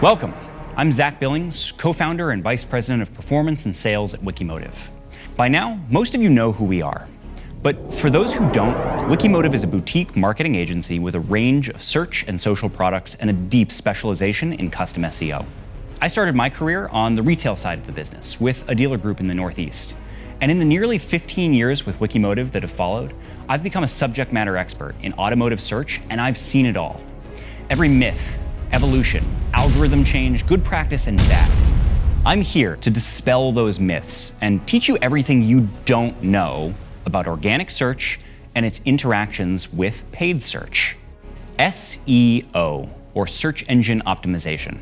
Welcome. I'm Zach Billings, co-founder and vice president of performance and sales at Wikimotive. By now, most of you know who we are. But for those who don't, Wikimotive is a boutique marketing agency with a range of search and social products and a deep specialization in custom SEO. I started my career on the retail side of the business with a dealer group in the Northeast. And in the nearly 15 years with Wikimotive that have followed, I've become a subject matter expert in automotive search, and I've seen it all. Every myth, evolution, algorithm change, good practice, and bad. I'm here to dispel those myths and teach you everything you don't know about organic search and its interactions with paid search. SEO, or search engine optimization.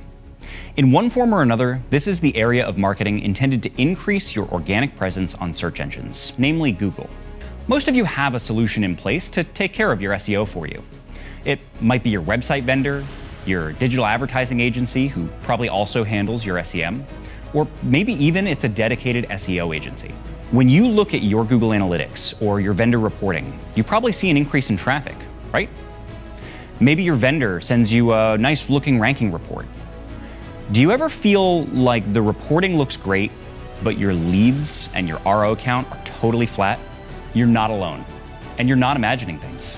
In one form or another, this is the area of marketing intended to increase your organic presence on search engines, namely Google. Most of you have a solution in place to take care of your SEO for you. It might be your website vendor, your digital advertising agency who probably also handles your SEM, or maybe even it's a dedicated SEO agency. When you look at your Google Analytics or your vendor reporting, you probably see an increase in traffic, right? Maybe your vendor sends you a nice looking ranking report. Do you ever feel like the reporting looks great, but your leads and your RO count are totally flat? You're not alone, and you're not imagining things.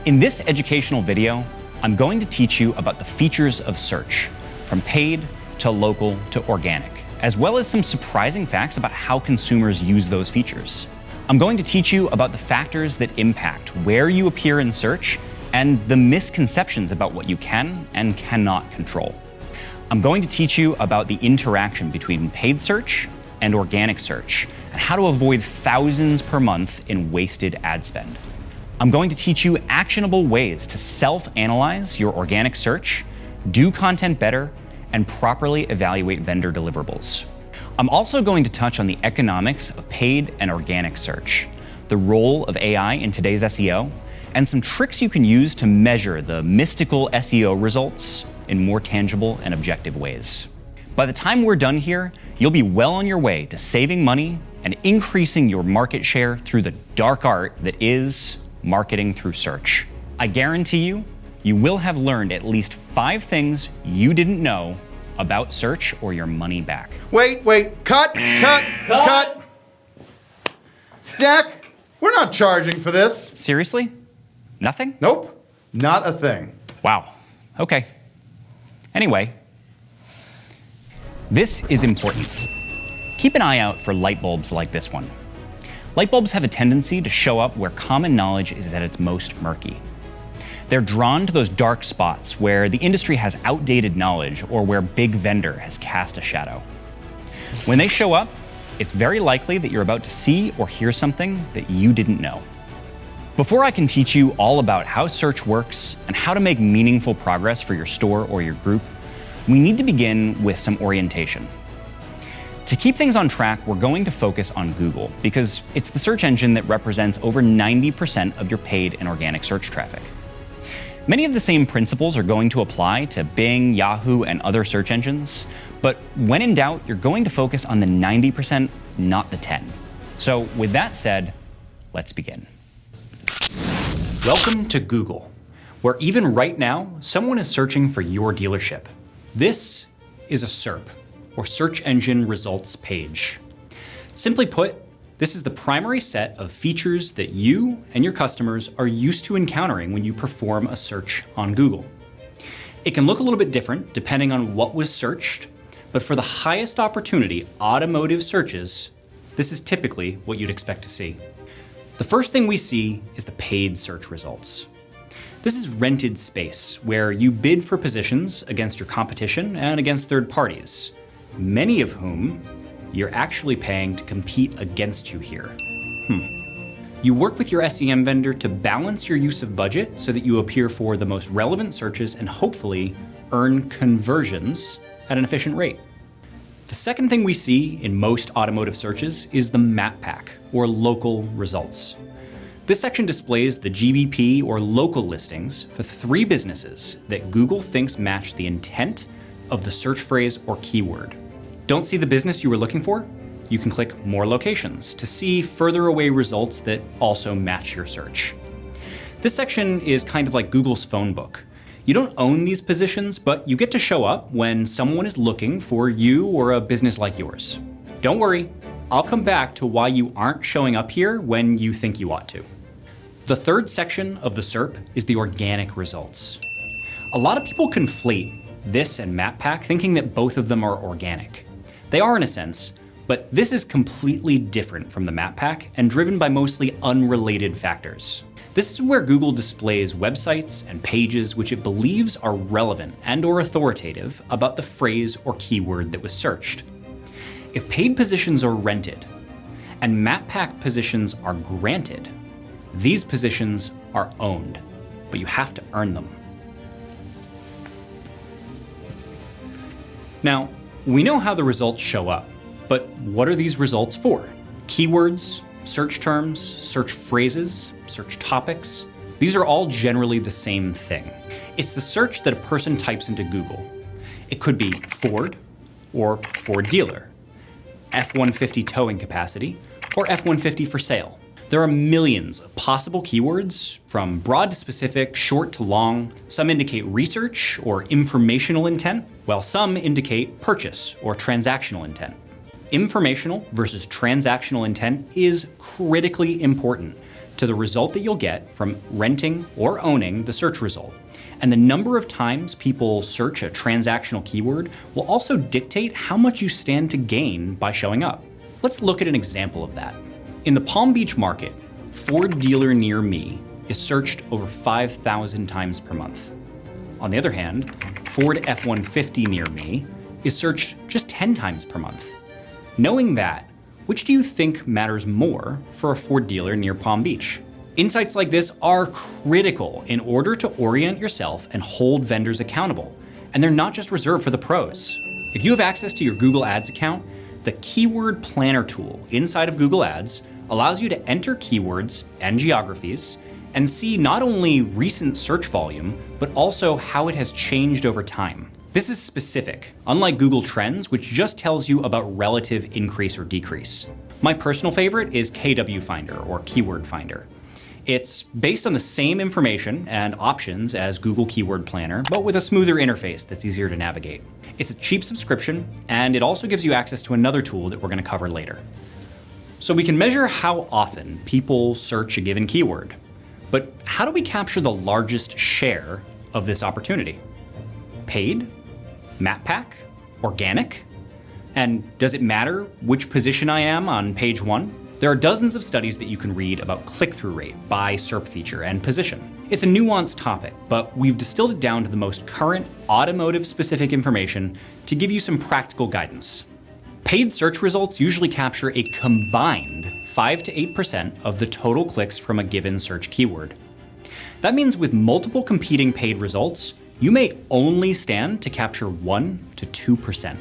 In this educational video, I'm going to teach you about the features of search, from paid to local to organic, as well as some surprising facts about how consumers use those features. I'm going to teach you about the factors that impact where you appear in search and the misconceptions about what you can and cannot control. I'm going to teach you about the interaction between paid search and organic search and how to avoid thousands per month in wasted ad spend. I'm going to teach you actionable ways to self-analyze your organic search, do content better, and properly evaluate vendor deliverables. I'm also going to touch on the economics of paid and organic search, the role of AI in today's SEO, and some tricks you can use to measure the mystical SEO results in more tangible and objective ways. By the time we're done here, you'll be well on your way to saving money and increasing your market share through the dark art that is marketing through search. I guarantee you, you will have learned at least 5 things you didn't know about search or your money back. Wait, cut! Zach, we're not charging for this. Seriously? Nothing? Nope, not a thing. Wow, okay. Anyway, this is important. Keep an eye out for light bulbs like this one. Light bulbs have a tendency to show up where common knowledge is at its most murky. They're drawn to those dark spots where the industry has outdated knowledge or where big vendor has cast a shadow. When they show up, it's very likely that you're about to see or hear something that you didn't know. Before I can teach you all about how search works and how to make meaningful progress for your store or your group, we need to begin with some orientation. To keep things on track, we're going to focus on Google because it's the search engine that represents over 90% of your paid and organic search traffic. Many of the same principles are going to apply to Bing, Yahoo, and other search engines, but when in doubt, you're going to focus on the 90%, not the 10. So with that said, let's begin. Welcome to Google, where even right now, someone is searching for your dealership. This is a SERP, or search engine results page. Simply put, this is the primary set of features that you and your customers are used to encountering when you perform a search on Google. It can look a little bit different depending on what was searched, but for the highest opportunity automotive searches, this is typically what you'd expect to see. The first thing we see is the paid search results. This is rented space where you bid for positions against your competition and against third parties, many of whom you're actually paying to compete against you here. You work with your SEM vendor to balance your use of budget so that you appear for the most relevant searches and hopefully earn conversions at an efficient rate. The second thing we see in most automotive searches is the map pack, or local results. This section displays the GBP or local listings for 3 businesses that Google thinks match the intent of the search phrase or keyword. Don't see the business you were looking for? You can click More Locations to see further away results that also match your search. This section is kind of like Google's phone book. You don't own these positions, but you get to show up when someone is looking for you or a business like yours. Don't worry, I'll come back to why you aren't showing up here when you think you ought to. The third section of the SERP is the organic results. A lot of people conflate this and MapPack, thinking that both of them are organic. They are in a sense, but this is completely different from the MapPack and driven by mostly unrelated factors. This is where Google displays websites and pages which it believes are relevant and/or authoritative about the phrase or keyword that was searched. If paid positions are rented and MapPack positions are granted, these positions are owned, but you have to earn them. Now, we know how the results show up, but what are these results for? Keywords, search terms, search phrases, search topics. These are all generally the same thing. It's the search that a person types into Google. It could be Ford or Ford dealer, F-150 towing capacity, or F-150 for sale. There are millions of possible keywords, from broad to specific, short to long. Some indicate research or informational intent, while some indicate purchase or transactional intent. Informational versus transactional intent is critically important to the result that you'll get from renting or owning the search result. And the number of times people search a transactional keyword will also dictate how much you stand to gain by showing up. Let's look at an example of that. In the Palm Beach market, Ford dealer near me is searched over 5,000 times per month. On the other hand, Ford F-150 near me is searched just 10 times per month. Knowing that, which do you think matters more for a Ford dealer near Palm Beach? Insights like this are critical in order to orient yourself and hold vendors accountable, and they're not just reserved for the pros. If you have access to your Google Ads account, the Keyword Planner tool inside of Google Ads allows you to enter keywords and geographies and see not only recent search volume, but also how it has changed over time. This is specific, unlike Google Trends, which just tells you about relative increase or decrease. My personal favorite is KW Finder or Keyword Finder. It's based on the same information and options as Google Keyword Planner, but with a smoother interface that's easier to navigate. It's a cheap subscription, and it also gives you access to another tool that we're going to cover later. So we can measure how often people search a given keyword, but how do we capture the largest share of this opportunity? Paid? MapPack? Organic? And does it matter which position I am on page 1? There are dozens of studies that you can read about click-through rate by SERP feature and position. It's a nuanced topic, but we've distilled it down to the most current automotive-specific information to give you some practical guidance. Paid search results usually capture a combined 5 to 8% of the total clicks from a given search keyword. That means with multiple competing paid results, you may only stand to capture 1 to 2%.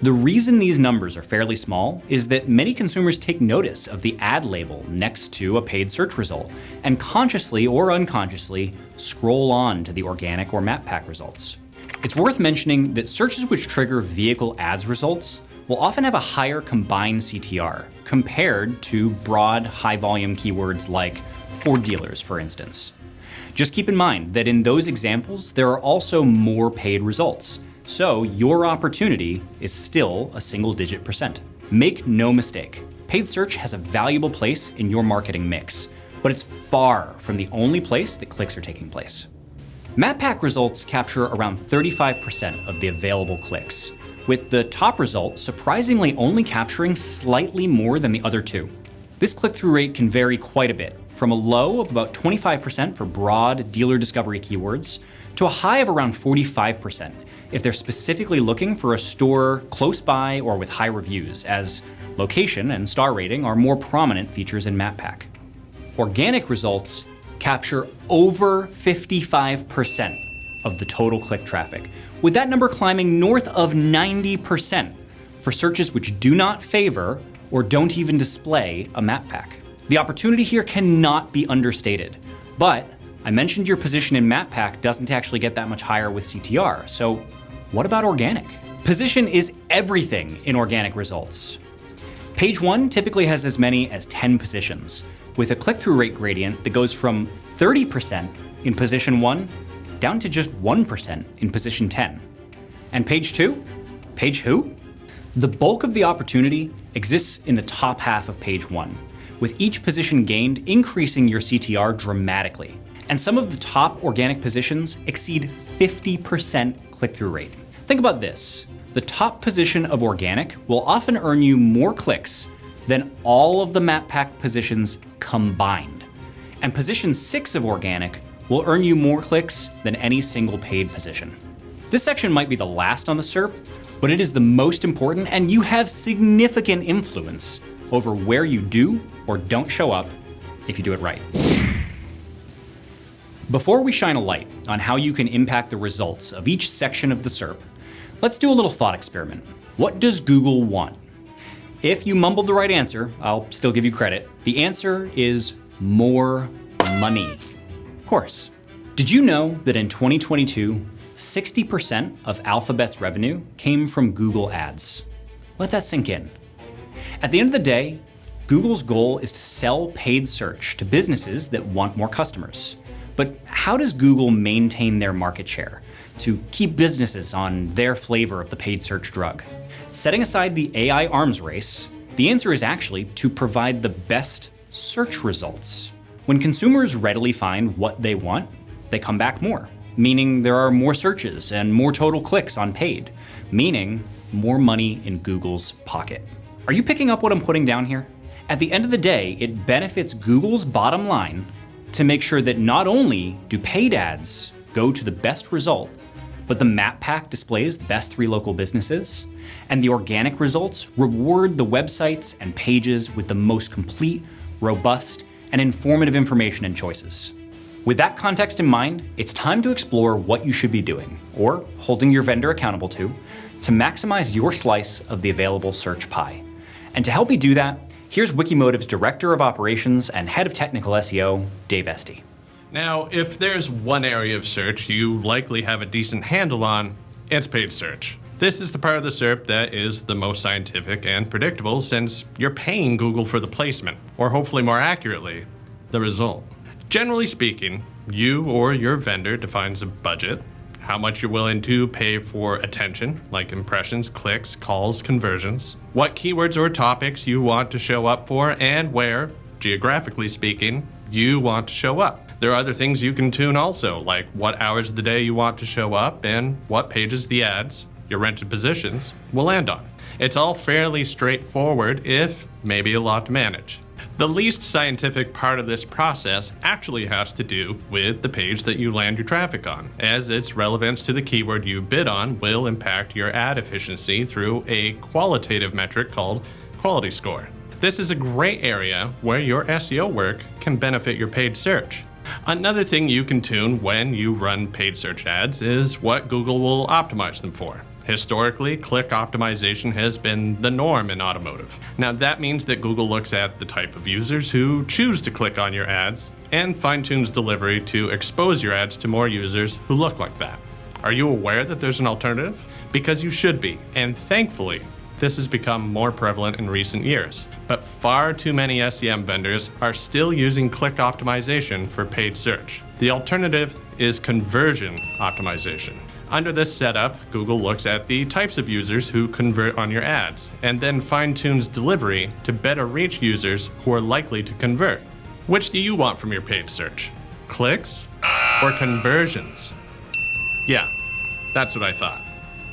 The reason these numbers are fairly small is that many consumers take notice of the ad label next to a paid search result and consciously or unconsciously scroll on to the organic or MapPack results. It's worth mentioning that searches which trigger vehicle ads results will often have a higher combined CTR compared to broad, high-volume keywords like Ford dealers, for instance. Just keep in mind that in those examples, there are also more paid results, so your opportunity is still a single-digit %. Make no mistake, paid search has a valuable place in your marketing mix, but it's far from the only place that clicks are taking place. MapPack results capture around 35% of the available clicks, with the top result surprisingly only capturing slightly more than the other two. This click-through rate can vary quite a bit, from a low of about 25% for broad dealer discovery keywords to a high of around 45% if they're specifically looking for a store close by or with high reviews, as location and star rating are more prominent features in MapPack. Organic results capture over 55% of the total click traffic, with that number climbing north of 90% for searches which do not favor or don't even display a MapPack. The opportunity here cannot be understated, but I mentioned your position in MapPack doesn't actually get that much higher with CTR, so what about organic? Position is everything in organic results. Page 1 typically has as many as 10 positions, with a click-through rate gradient that goes from 30% in position 1 down to just 1% in position 10. And page 2? Page who? The bulk of the opportunity exists in the top half of page 1, with each position gained increasing your CTR dramatically. And some of the top organic positions exceed 50% click-through rate. Think about this. The top position of organic will often earn you more clicks than all of the map pack positions combined. And position 6 of organic will earn you more clicks than any single paid position. This section might be the last on the SERP, but it is the most important, and you have significant influence over where you do or don't show up if you do it right. Before we shine a light on how you can impact the results of each section of the SERP, let's do a little thought experiment. What does Google want? If you mumbled the right answer, I'll still give you credit. The answer is more money. Of course. Did you know that in 2022, 60% of Alphabet's revenue came from Google Ads? Let that sink in. At the end of the day, Google's goal is to sell paid search to businesses that want more customers. But how does Google maintain their market share to keep businesses on their flavor of the paid search drug? Setting aside the AI arms race, the answer is actually to provide the best search results. When consumers readily find what they want, they come back more, meaning there are more searches and more total clicks on paid, meaning more money in Google's pocket. Are you picking up what I'm putting down here? At the end of the day, it benefits Google's bottom line to make sure that not only do paid ads go to the best result, but the map pack displays the best 3 local businesses, and the organic results reward the websites and pages with the most complete, robust, and informative information and choices. With that context in mind, it's time to explore what you should be doing, or holding your vendor accountable to maximize your slice of the available search pie. And to help me do that, here's Wikimotive's Director of Operations and Head of Technical SEO, Dave Esty. Now, if there's one area of search you likely have a decent handle on, it's paid search. This is the part of the SERP that is the most scientific and predictable since you're paying Google for the placement, or hopefully more accurately, the result. Generally speaking, you or your vendor defines a budget, how much you're willing to pay for attention, like impressions, clicks, calls, conversions, what keywords or topics you want to show up for, and where, geographically speaking, you want to show up. There are other things you can tune also, like what hours of the day you want to show up and what pages the ads, your rented positions, will land on. It's all fairly straightforward, if maybe a lot to manage. The least scientific part of this process actually has to do with the page that you land your traffic on, as its relevance to the keyword you bid on will impact your ad efficiency through a qualitative metric called quality score. This is a gray area where your SEO work can benefit your paid search. Another thing you can tune when you run paid search ads is what Google will optimize them for. Historically, click optimization has been the norm in automotive. Now that means that Google looks at the type of users who choose to click on your ads and fine-tunes delivery to expose your ads to more users who look like that. Are you aware that there's an alternative? Because you should be, and thankfully, this has become more prevalent in recent years. But far too many SEM vendors are still using click optimization for paid search. The alternative is conversion optimization. Under this setup, Google looks at the types of users who convert on your ads, and then fine-tunes delivery to better reach users who are likely to convert. Which do you want from your paid search? Clicks or conversions? Yeah, that's what I thought.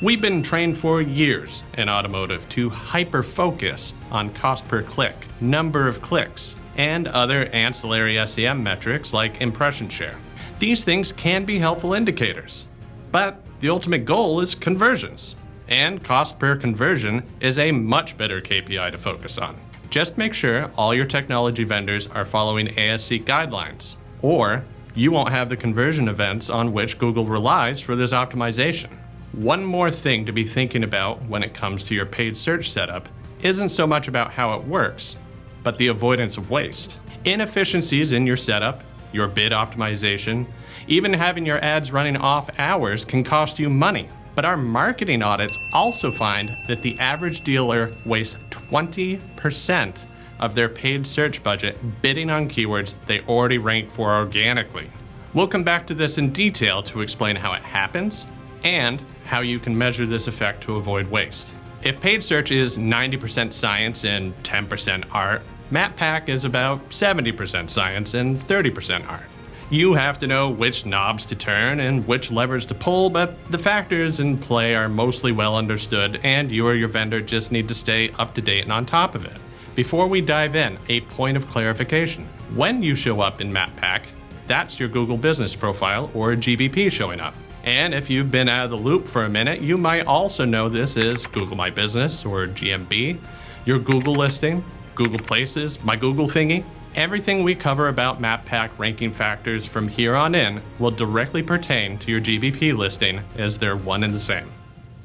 We've been trained for years in automotive to hyper-focus on cost per click, number of clicks, and other ancillary SEM metrics like impression share. These things can be helpful indicators, but the ultimate goal is conversions, and cost per conversion is a much better KPI to focus on. Just make sure all your technology vendors are following ASC guidelines, or you won't have the conversion events on which Google relies for this optimization. One more thing to be thinking about when it comes to your paid search setup isn't so much about how it works, but the avoidance of waste. Inefficiencies in your setup, your bid optimization, even having your ads running off hours can cost you money. But our marketing audits also find that the average dealer wastes 20% of their paid search budget bidding on keywords they already rank for organically. We'll come back to this in detail to explain how it happens and how you can measure this effect to avoid waste. If paid search is 90% science and 10% art, Map Pack is about 70% science and 30% art. You have to know which knobs to turn and which levers to pull, but the factors in play are mostly well understood, and you or your vendor just need to stay up to date and on top of it. Before we dive in, a point of clarification. When you show up in Map Pack, that's your Google Business Profile or GBP showing up. And if you've been out of the loop for a minute, you might also know this as Google My Business or GMB, your Google listing, Google Places, My Google Thingy. Everything we cover about Map Pack ranking factors from here on in will directly pertain to your GBP listing, as they're one and the same.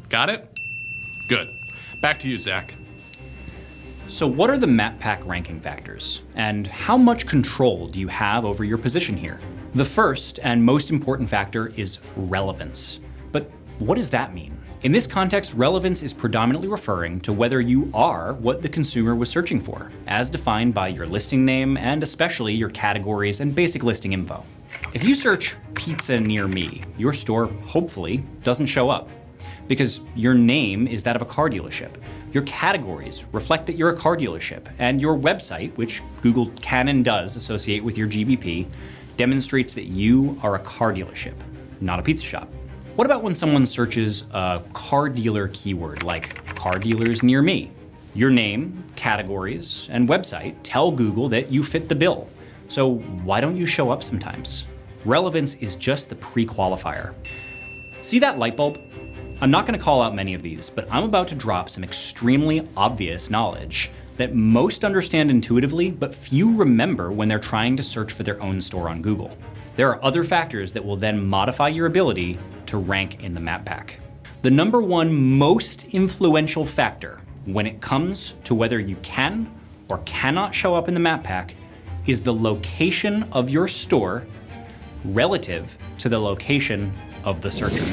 Got it? Good. Back to you, Zach. So what are the Map Pack ranking factors, and how much control do you have over your position here? The first and most important factor is relevance. But what does that mean? In this context, relevance is predominantly referring to whether you are what the consumer was searching for, as defined by your listing name and especially your categories and basic listing info. If you search pizza near me, your store hopefully doesn't show up because your name is that of a car dealership. Your categories reflect that you're a car dealership, and your website, which Google can and does associate with your GBP, demonstrates that you are a car dealership, not a pizza shop. What about when someone searches a car dealer keyword like car dealers near me? Your name, categories, and website tell Google that you fit the bill. So why don't you show up sometimes? Relevance is just the pre-qualifier. See that light bulb? I'm not going to call out many of these, but I'm about to drop some extremely obvious knowledge that most understand intuitively, but few remember when they're trying to search for their own store on Google. There are other factors that will then modify your ability to rank in the Map Pack. The number one most influential factor when it comes to whether you can or cannot show up in the Map Pack is the location of your store relative to the location of the searcher.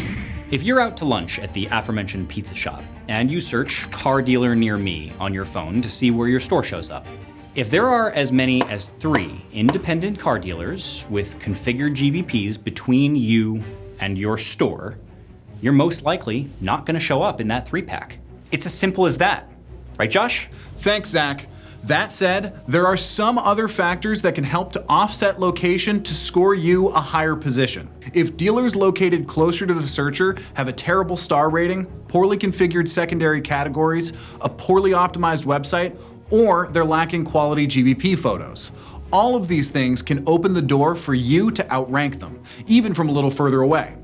If you're out to lunch at the aforementioned pizza shop and you search car dealer near me on your phone to see where your store shows up, if there are as many as 3 independent car dealers with configured GBPs between you and your store, you're most likely not going to show up in that 3-pack. It's as simple as that. Right, Josh? Thanks, Zach. That said, there are some other factors that can help to offset location to score you a higher position. If dealers located closer to the searcher have a terrible star rating, poorly configured secondary categories, a poorly optimized website, or they're lacking quality GBP photos. All of these things can open the door for you to outrank them, even from a little further away.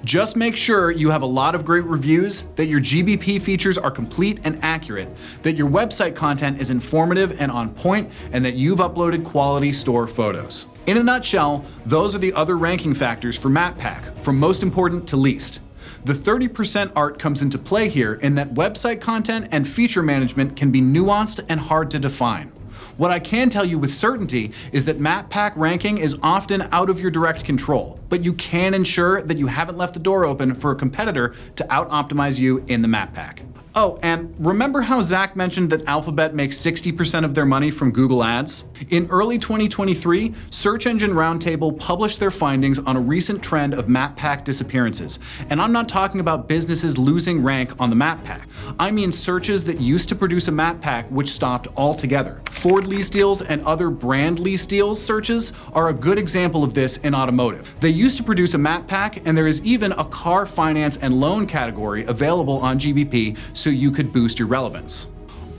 Just make sure you have a lot of great reviews, that your GBP features are complete and accurate, that your website content is informative and on point, and that you've uploaded quality store photos. In a nutshell, those are the other ranking factors for Map Pack, from most important to least. The 30% art comes into play here in that website content and feature management can be nuanced and hard to define. What I can tell you with certainty is that Map Pack ranking is often out of your direct control, but you can ensure that you haven't left the door open for a competitor to out-optimize you in the Map Pack. Oh, and remember how Zach mentioned that Alphabet makes 60% of their money from Google Ads? In early 2023, Search Engine Roundtable published their findings on a recent trend of Map Pack disappearances. And I'm not talking about businesses losing rank on the Map Pack. I mean searches that used to produce a Map Pack which stopped altogether. Ford lease deals and other brand lease deals searches are a good example of this in automotive. They used to produce a Map Pack, and there is even a car finance and loan category available on GBP, so you could boost your relevance.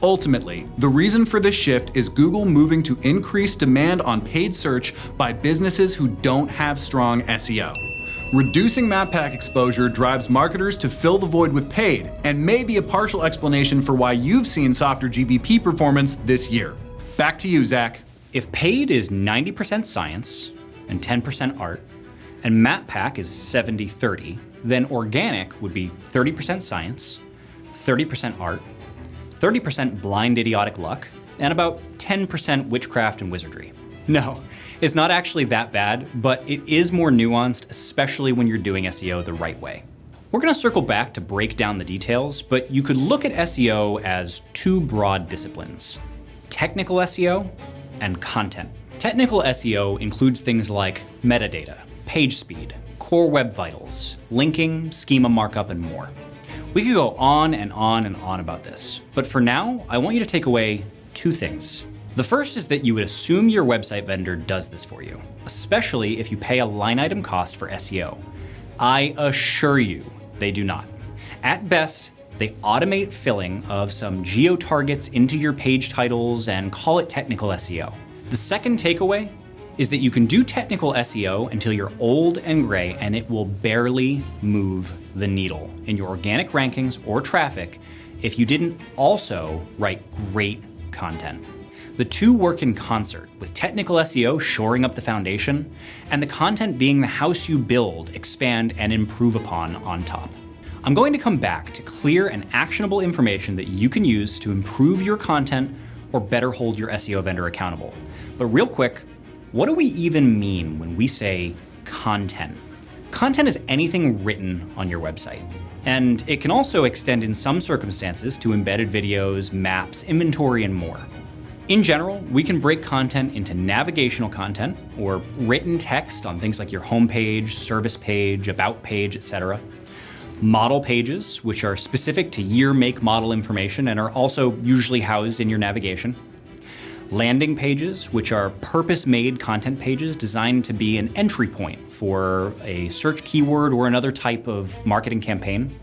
Ultimately, the reason for this shift is Google moving to increase demand on paid search by businesses who don't have strong SEO. Reducing Map Pack exposure drives marketers to fill the void with paid, and may be a partial explanation for why you've seen softer GBP performance this year. Back to you, Zach. If paid is 90% science and 10% art, and Map Pack is 70-30, then organic would be 30% science, 30% art, 30% blind idiotic luck, and about 10% witchcraft and wizardry. No, it's not actually that bad, but it is more nuanced, especially when you're doing SEO the right way. We're gonna circle back to break down the details, but you could look at SEO as 2 broad disciplines: technical SEO and content. Technical SEO includes things like metadata, page speed, core web vitals, linking, schema markup, and more. We could go on and on and on about this, but for now, I want you to take away 2 things. The first is that you would assume your website vendor does this for you, especially if you pay a line item cost for SEO. I assure you, they do not. At best, they automate filling of some geo-targets into your page titles and call it technical SEO. The second takeaway is that you can do technical SEO until you're old and gray and it will barely move the needle in your organic rankings or traffic if you didn't also write great content. The 2 work in concert, with technical SEO shoring up the foundation and the content being the house you build, expand, and improve upon on top. I'm going to come back to clear and actionable information that you can use to improve your content or better hold your SEO vendor accountable. But real quick, what do we even mean when we say content? Content is anything written on your website. And it can also extend in some circumstances to embedded videos, maps, inventory, and more. In general, we can break content into navigational content, or written text on things like your homepage, service page, about page, etc. Model pages, which are specific to year, make, model information and are also usually housed in your navigation. Landing pages, which are purpose-made content pages designed to be an entry point for a search keyword or another type of marketing campaign.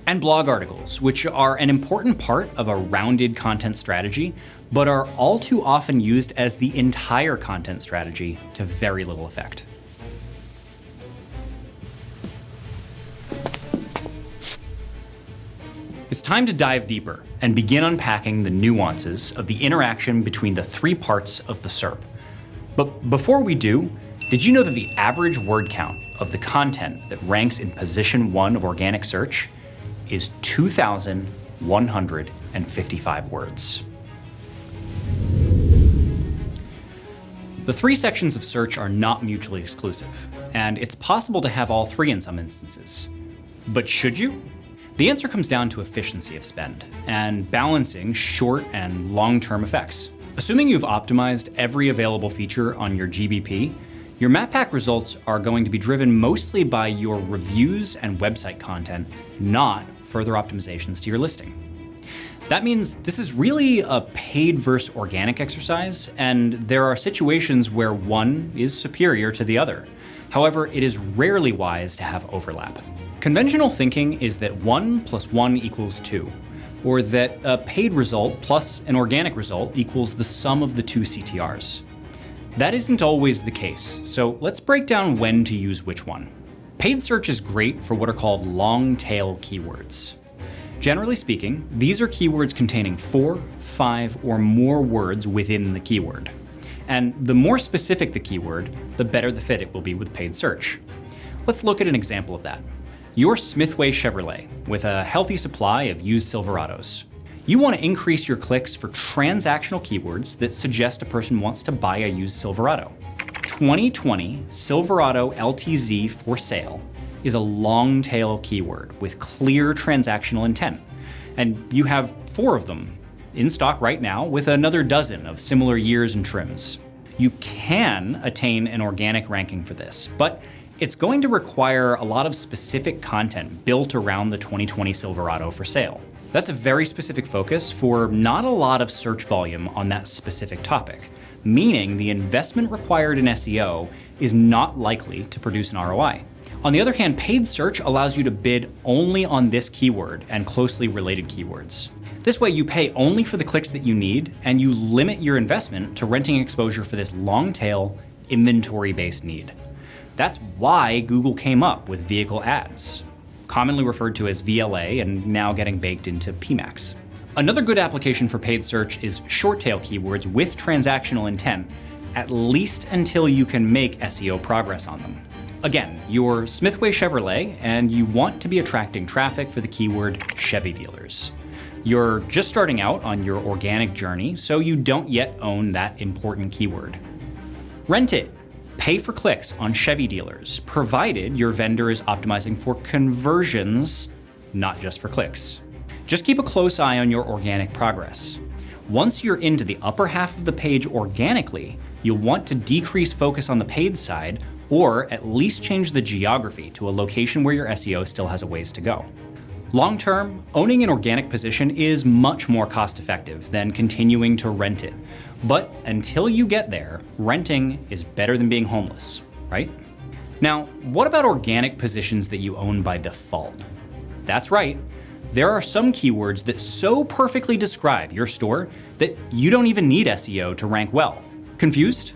And blog articles, which are an important part of a rounded content strategy, but are all too often used as the entire content strategy to very little effect. It's time to dive deeper and begin unpacking the nuances of the interaction between the 3 parts of the SERP. But before we do, did you know that the average word count of the content that ranks in position 1 of organic search is 2,155 words? The 3 sections of search are not mutually exclusive, and it's possible to have all 3 in some instances. But should you? The answer comes down to efficiency of spend and balancing short and long-term effects. Assuming you've optimized every available feature on your GBP, your map pack results are going to be driven mostly by your reviews and website content, not further optimizations to your listing. That means this is really a paid versus organic exercise, and there are situations where one is superior to the other. However, it is rarely wise to have overlap. Conventional thinking is that 1 + 1 = 2, or that a paid result plus an organic result equals the sum of the 2 CTRs. That isn't always the case, so let's break down when to use which one. Paid search is great for what are called long-tail keywords. Generally speaking, these are keywords containing 4, 5, or more words within the keyword. And the more specific the keyword, the better the fit it will be with paid search. Let's look at an example of that. You're Smithway Chevrolet with a healthy supply of used Silverados. You want to increase your clicks for transactional keywords that suggest a person wants to buy a used Silverado. 2020 Silverado LTZ for sale is a long tail keyword with clear transactional intent. And you have 4 of them in stock right now with another dozen of similar years and trims. You can attain an organic ranking for this, but it's going to require a lot of specific content built around the 2020 Silverado for sale. That's a very specific focus for not a lot of search volume on that specific topic, meaning the investment required in SEO is not likely to produce an ROI. On the other hand, paid search allows you to bid only on this keyword and closely related keywords. This way you pay only for the clicks that you need, and you limit your investment to renting exposure for this long-tail, inventory-based need. That's why Google came up with vehicle ads, commonly referred to as VLA and now getting baked into PMAX. Another good application for paid search is short-tail keywords with transactional intent, at least until you can make SEO progress on them. Again, you're Smithway Chevrolet and you want to be attracting traffic for the keyword Chevy dealers. You're just starting out on your organic journey, so you don't yet own that important keyword. Rent it. Pay for clicks on Chevy dealers, provided your vendor is optimizing for conversions, not just for clicks. Just keep a close eye on your organic progress. Once you're into the upper half of the page organically, you'll want to decrease focus on the paid side or at least change the geography to a location where your SEO still has a ways to go. Long term, owning an organic position is much more cost effective than continuing to rent it. But until you get there, renting is better than being homeless, right? Now, what about organic positions that you own by default? That's right. There are some keywords that so perfectly describe your store that you don't even need SEO to rank well. Confused?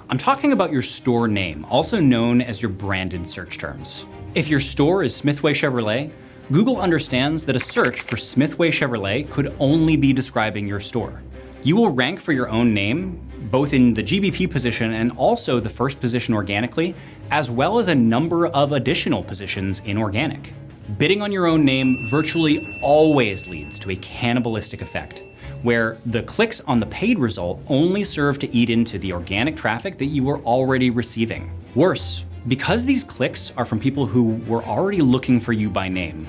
I'm talking about your store name, also known as your branded search terms. If your store is Smithway Chevrolet, Google understands that a search for Smithway Chevrolet could only be describing your store. You will rank for your own name, both in the GBP position and also the first position organically, as well as a number of additional positions in organic. Bidding on your own name virtually always leads to a cannibalistic effect, where the clicks on the paid result only serve to eat into the organic traffic that you were already receiving. Worse, because these clicks are from people who were already looking for you by name,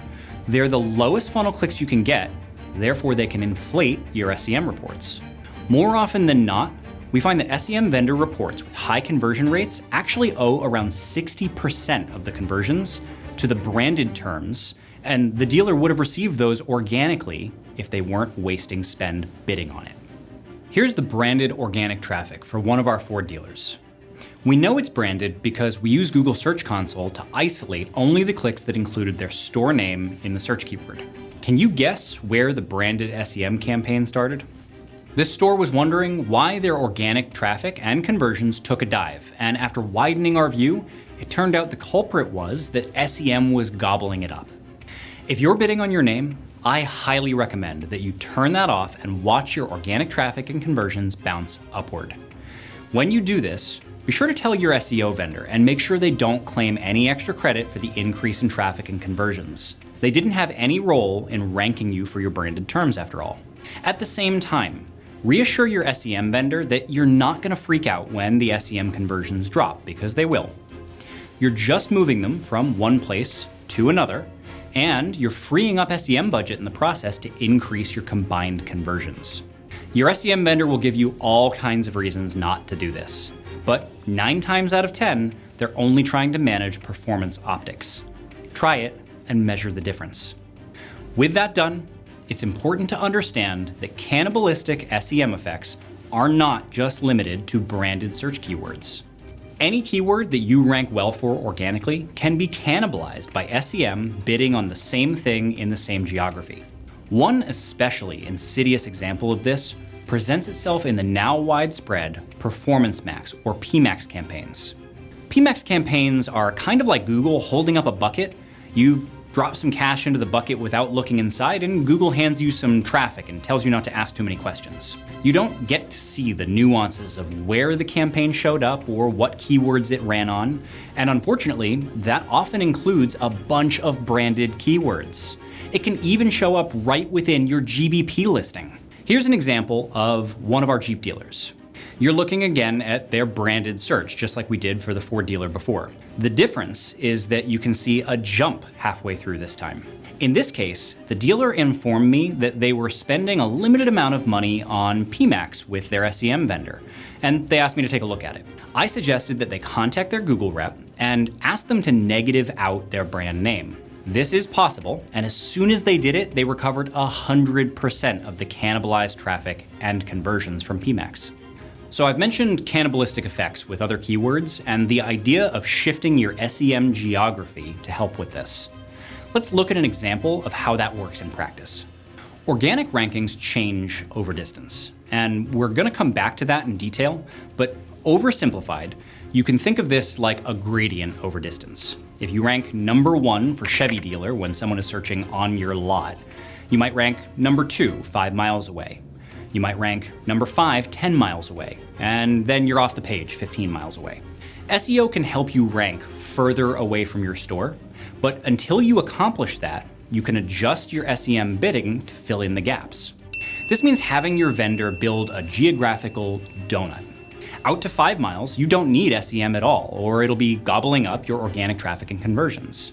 they're the lowest funnel clicks you can get, therefore they can inflate your SEM reports. More often than not, we find that SEM vendor reports with high conversion rates actually owe around 60% of the conversions to the branded terms, and the dealer would have received those organically if they weren't wasting spend bidding on it. Here's the branded organic traffic for one of our Ford dealers. We know it's branded because we use Google Search Console to isolate only the clicks that included their store name in the search keyword. Can you guess where the branded SEM campaign started? This store was wondering why their organic traffic and conversions took a dive, and after widening our view, it turned out the culprit was that SEM was gobbling it up. If you're bidding on your name, I highly recommend that you turn that off and watch your organic traffic and conversions bounce upward. When you do this, be sure to tell your SEO vendor and make sure they don't claim any extra credit for the increase in traffic and conversions. They didn't have any role in ranking you for your branded terms after all. At the same time, reassure your SEM vendor that you're not going to freak out when the SEM conversions drop, because they will. You're just moving them from one place to another, and you're freeing up SEM budget in the process to increase your combined conversions. Your SEM vendor will give you all kinds of reasons not to do this, but 9 times out of 10, they're only trying to manage performance optics. Try it and measure the difference. With that done, it's important to understand that cannibalistic SEM effects are not just limited to branded search keywords. Any keyword that you rank well for organically can be cannibalized by SEM bidding on the same thing in the same geography. One especially insidious example of this presents itself in the now widespread Performance Max or PMax campaigns. PMax campaigns are kind of like Google holding up a bucket. You drop some cash into the bucket without looking inside, and Google hands you some traffic and tells you not to ask too many questions. You don't get to see the nuances of where the campaign showed up or what keywords it ran on, and unfortunately, that often includes a bunch of branded keywords. It can even show up right within your GBP listing. Here's an example of one of our Jeep dealers. You're looking again at their branded search, just like we did for the Ford dealer before. The difference is that you can see a jump halfway through this time. In this case, the dealer informed me that they were spending a limited amount of money on PMax with their SEM vendor, and they asked me to take a look at it. I suggested that they contact their Google rep and ask them to negative out their brand name. This is possible, and as soon as they did it, they recovered 100% of the cannibalized traffic and conversions from PMax. So I've mentioned cannibalistic effects with other keywords and the idea of shifting your SEM geography to help with this. Let's look at an example of how that works in practice. Organic rankings change over distance, and we're going to come back to that in detail, but oversimplified, you can think of this like a gradient over distance. If you rank number 1 for Chevy dealer when someone is searching on your lot, you might rank number 2 5 miles away. You might rank number 5 10 miles away, and then you're off the page 15 miles away. SEO can help you rank further away from your store, but until you accomplish that, you can adjust your SEM bidding to fill in the gaps. This means having your vendor build a geographical donut. Out to 5 miles, you don't need SEM at all, or it'll be gobbling up your organic traffic and conversions.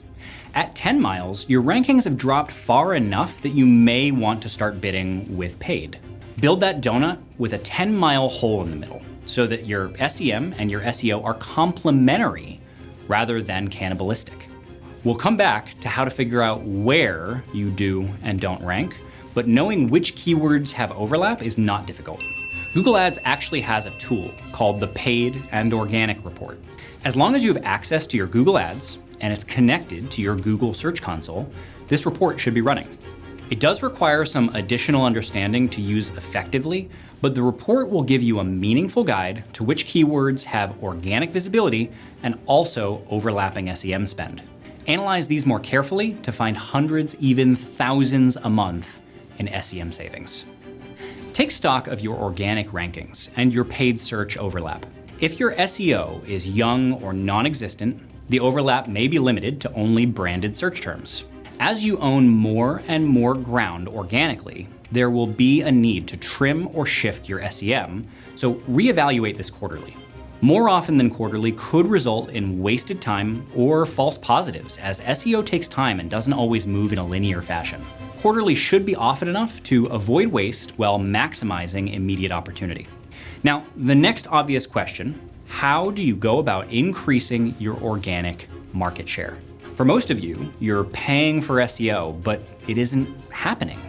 At 10 miles, your rankings have dropped far enough that you may want to start bidding with paid. Build that donut with a 10-mile hole in the middle so that your SEM and your SEO are complementary rather than cannibalistic. We'll come back to how to figure out where you do and don't rank, but knowing which keywords have overlap is not difficult. Google Ads actually has a tool called the Paid and Organic Report. As long as you have access to your Google Ads and it's connected to your Google Search Console, this report should be running. It does require some additional understanding to use effectively, but the report will give you a meaningful guide to which keywords have organic visibility and also overlapping SEM spend. Analyze these more carefully to find hundreds, even thousands a month in SEM savings. Take stock of your organic rankings and your paid search overlap. If your SEO is young or non-existent, the overlap may be limited to only branded search terms. As you own more and more ground organically, there will be a need to trim or shift your SEM, so reevaluate this quarterly. More often than quarterly could result in wasted time or false positives, as SEO takes time and doesn't always move in a linear fashion. Quarterly should be often enough to avoid waste while maximizing immediate opportunity. Now, the next obvious question, how do you go about increasing your organic market share? For most of you, you're paying for SEO, but it isn't happening.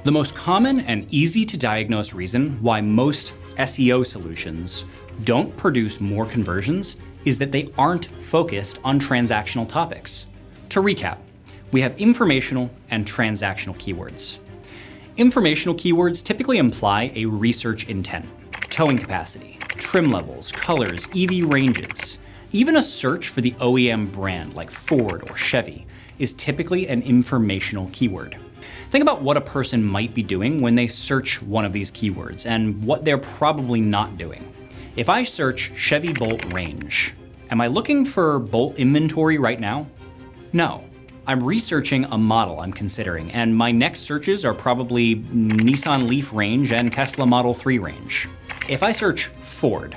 The most common and easy to diagnose reason why most SEO solutions don't produce more conversions is that they aren't focused on transactional topics. To recap, we have informational and transactional keywords. Informational keywords typically imply a research intent, towing capacity, trim levels, colors, EV ranges. Even a search for the OEM brand like Ford or Chevy is typically an informational keyword. Think about what a person might be doing when they search one of these keywords and what they're probably not doing. If I search Chevy Bolt range, am I looking for Bolt inventory right now? No. I'm researching a model I'm considering, and my next searches are probably Nissan Leaf range and Tesla Model 3 range. If I search Ford,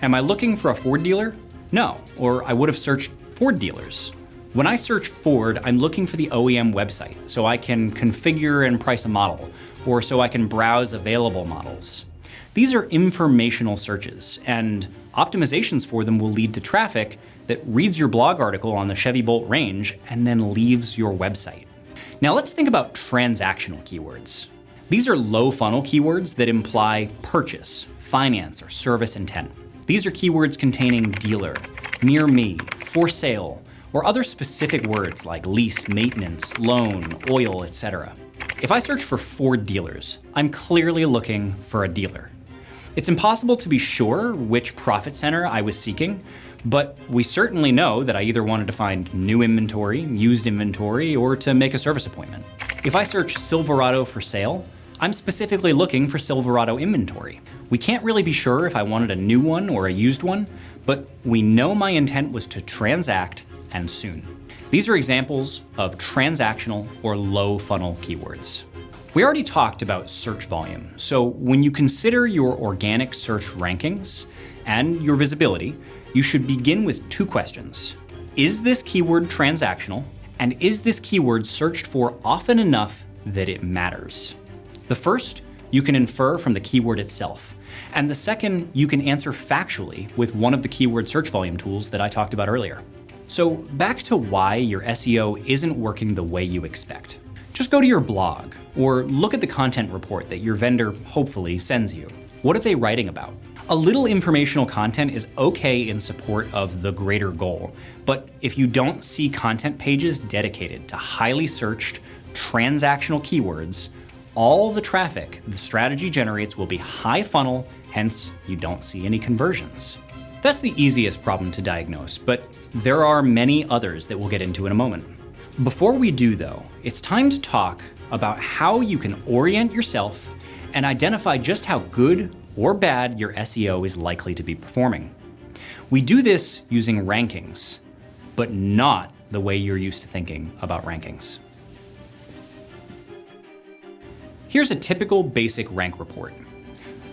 am I looking for a Ford dealer? No, or I would have searched Ford dealers. When I search Ford, I'm looking for the OEM website so I can configure and price a model, or so I can browse available models. These are informational searches, and optimizations for them will lead to traffic that reads your blog article on the Chevy Bolt range and then leaves your website. Now let's think about transactional keywords. These are low funnel keywords that imply purchase, finance, or service intent. These are keywords containing dealer, near me, for sale, or other specific words like lease, maintenance, loan, oil, etc. If I search for Ford dealers, I'm clearly looking for a dealer. It's impossible to be sure which profit center I was seeking, but we certainly know that I either wanted to find new inventory, used inventory, or to make a service appointment. If I search Silverado for sale, I'm specifically looking for Silverado inventory. We can't really be sure if I wanted a new one or a used one, but we know my intent was to transact and soon. These are examples of transactional or low funnel keywords. We already talked about search volume, so when you consider your organic search rankings and your visibility, you should begin with two questions. Is this keyword transactional? And is this keyword searched for often enough that it matters? The first, you can infer from the keyword itself. And the second, you can answer factually with one of the keyword search volume tools that I talked about earlier. So back to why your SEO isn't working the way you expect. Just go to your blog or look at the content report that your vendor hopefully sends you. What are they writing about? A little informational content is okay in support of the greater goal, but if you don't see content pages dedicated to highly searched transactional keywords, all the traffic the strategy generates will be high funnel, hence you don't see any conversions. That's the easiest problem to diagnose, but there are many others that we'll get into in a moment. Before we do though, it's time to talk about how you can orient yourself and identify just how good or bad your SEO is likely to be performing. We do this using rankings, but not the way you're used to thinking about rankings. Here's a typical basic rank report.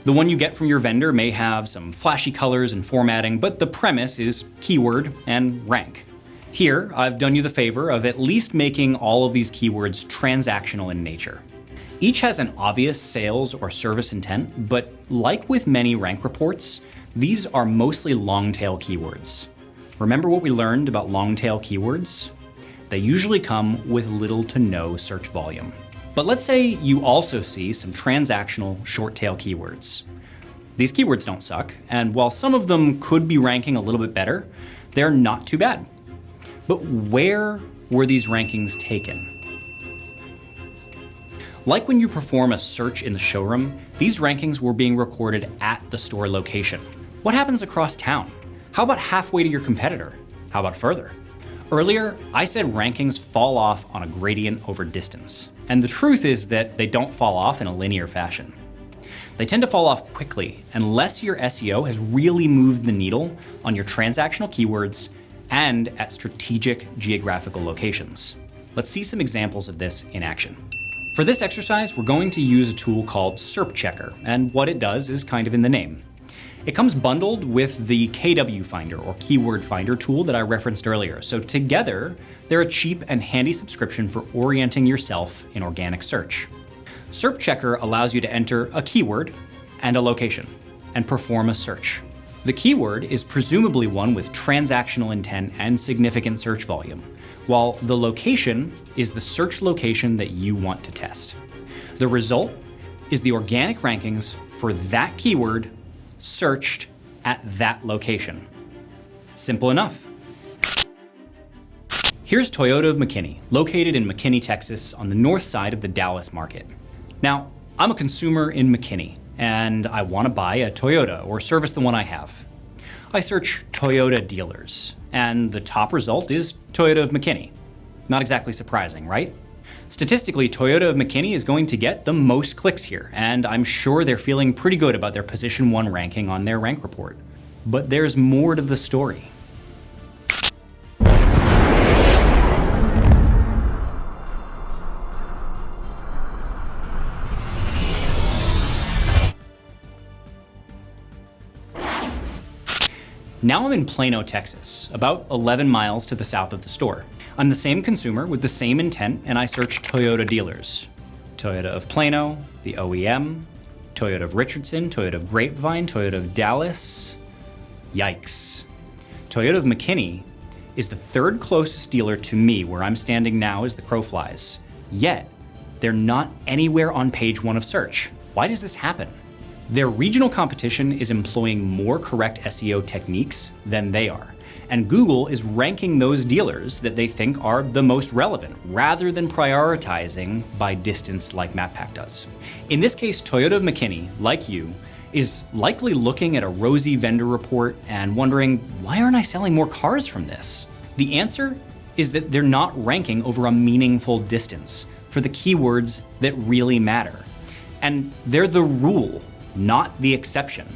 The one you get from your vendor may have some flashy colors and formatting, but the premise is keyword and rank. Here, I've done you the favor of at least making all of these keywords transactional in nature. Each has an obvious sales or service intent, but like with many rank reports, these are mostly long tail keywords. Remember what we learned about long-tail keywords? They usually come with little to no search volume. But let's say you also see some transactional short-tail keywords. These keywords don't suck, and while some of them could be ranking a little bit better, they're not too bad. But where were these rankings taken? Like when you perform a search in the showroom, these rankings were being recorded at the store location. What happens across town? How about halfway to your competitor? How about further? Earlier, I said rankings fall off on a gradient over distance. And the truth is that they don't fall off in a linear fashion. They tend to fall off quickly unless your SEO has really moved the needle on your transactional keywords and at strategic geographical locations. Let's see some examples of this in action. For this exercise, we're going to use a tool called SERP Checker, and what it does is kind of in the name. It comes bundled with the KW Finder or Keyword Finder tool that I referenced earlier. So together, they're a cheap and handy subscription for orienting yourself in organic search. SERP Checker allows you to enter a keyword and a location and perform a search. The keyword is presumably one with transactional intent and significant search volume, while the location is the search location that you want to test. The result is the organic rankings for that keyword searched at that location. Simple enough. Here's Toyota of McKinney, located in McKinney, Texas, on the north side of the Dallas market. Now, I'm a consumer in McKinney, and I want to buy a Toyota or service the one I have. I search Toyota dealers, and the top result is Toyota of McKinney. Not exactly surprising, right? Statistically, Toyota of McKinney is going to get the most clicks here, and I'm sure they're feeling pretty good about their position 1 ranking on their rank report. But there's more to the story. Now I'm in Plano, Texas, about 11 miles to the south of the store. I'm the same consumer with the same intent, and I search Toyota dealers. Toyota of Plano, the OEM, Toyota of Richardson, Toyota of Grapevine, Toyota of Dallas. Yikes. Toyota of McKinney is the 3rd closest dealer to me where I'm standing now as the crow flies. Yet, they're not anywhere on page 1 of search. Why does this happen? Their regional competition is employing more correct SEO techniques than they are, and Google is ranking those dealers that they think are the most relevant, rather than prioritizing by distance like MapPack does. In this case, Toyota of McKinney, like you, is likely looking at a rosy vendor report and wondering, why aren't I selling more cars from this? The answer is that they're not ranking over a meaningful distance for the keywords that really matter. And they're the rule, not the exception.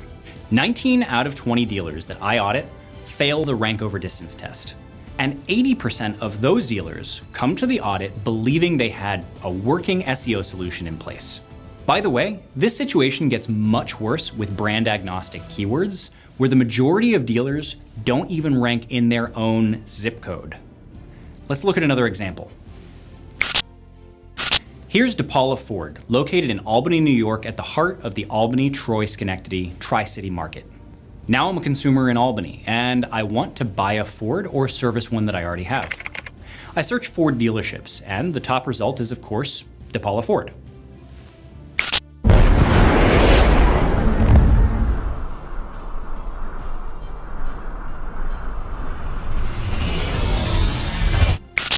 19 out of 20 dealers that I audit fail the rank over distance test. And 80% of those dealers come to the audit believing they had a working SEO solution in place. By the way, this situation gets much worse with brand agnostic keywords, where the majority of dealers don't even rank in their own zip code. Let's look at another example. Here's DePaula Ford, located in Albany, New York, at the heart of the Albany-Troy-Schenectady Tri-City market. Now I'm a consumer in Albany, and I want to buy a Ford or service one that I already have. I search Ford dealerships, and the top result is, of course, DePaula Ford.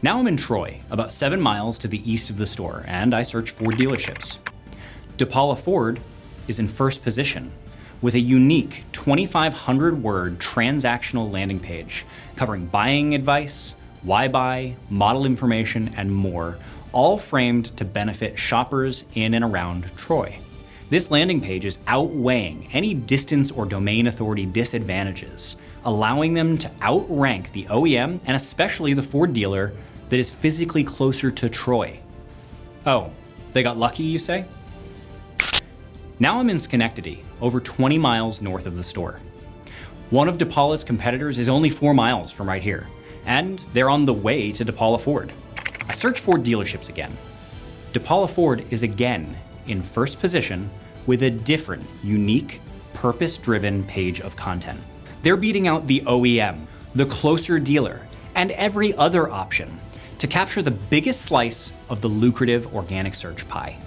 Now I'm in Troy, about 7 miles to the east of the store, and I search Ford dealerships. DePaula Ford is in first position with a unique 2,500-word transactional landing page covering buying advice, why buy, model information, and more, all framed to benefit shoppers in and around Troy. This landing page is outweighing any distance or domain authority disadvantages, allowing them to outrank the OEM and especially the Ford dealer that is physically closer to Troy. Oh, they got lucky, you say? Now I'm in Schenectady, over 20 miles north of the store. One of DePaula's competitors is only 4 miles from right here, and they're on the way to DePaula Ford. I search Ford dealerships again. DePaula Ford is again in first position with a different, unique, purpose-driven page of content. They're beating out the OEM, the closer dealer, and every other option to capture the biggest slice of the lucrative organic search pie.